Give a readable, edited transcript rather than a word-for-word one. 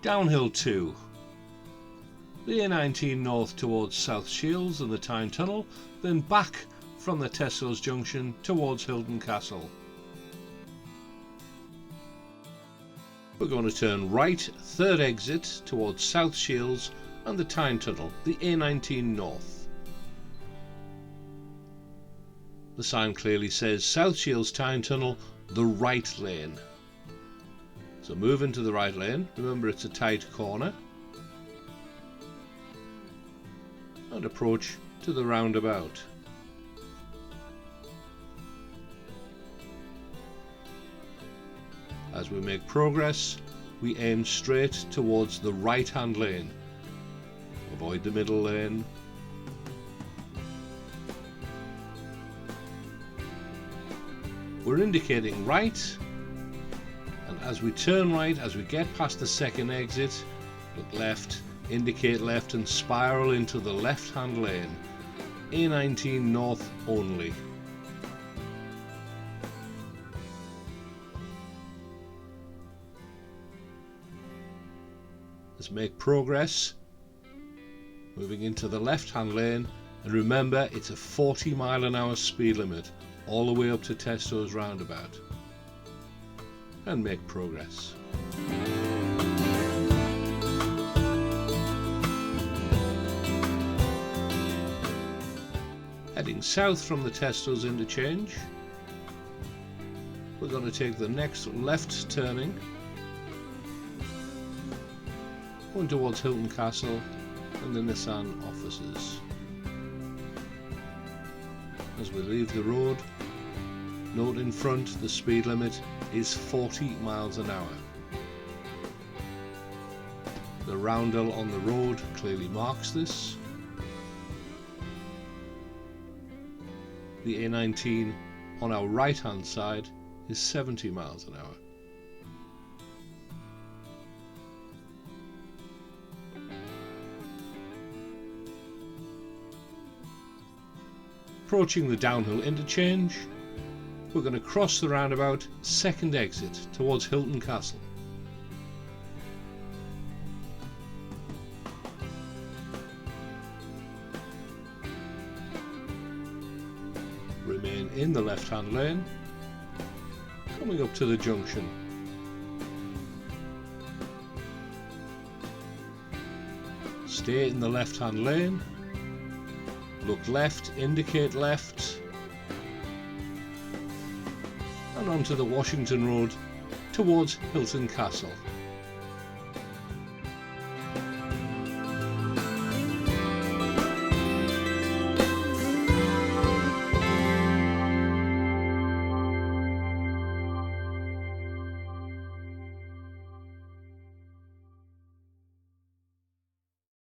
Downhill 2. The A19 north towards South Shields and the Tyne Tunnel, then back from the Testo's junction towards Hylton Castle. We're going to turn right, third exit towards South Shields and the Tyne Tunnel, the A19 north. The sign clearly says South Shields Tyne Tunnel, the right lane. So move into the right lane, remember it's a tight corner, and approach to the roundabout. As we make progress, we aim straight towards the right hand lane. Avoid the middle lane. We're indicating right, and as we turn right, as we get past the second exit, look left, indicate left and spiral into the left hand lane. A19 north only. Let's make progress, moving into the left hand lane, and remember it's a 40-mile-an-hour speed limit all the way up to Testo's roundabout, and make progress. Heading south from the Testo's interchange, we're going to take the next left turning, going towards Hylton Castle and the Nissan offices. As we leave the road, note in front the speed limit is 40 miles an hour. The roundel on the road clearly marks this. The A19 on our right hand side is 70 miles an hour. Approaching the Downhill Interchange, we're going to cross the roundabout, second exit towards Hylton Castle. Remain in the left hand lane, coming up to the junction. Stay in the left hand lane. Look left, indicate left, and onto the Washington Road towards Hylton Castle.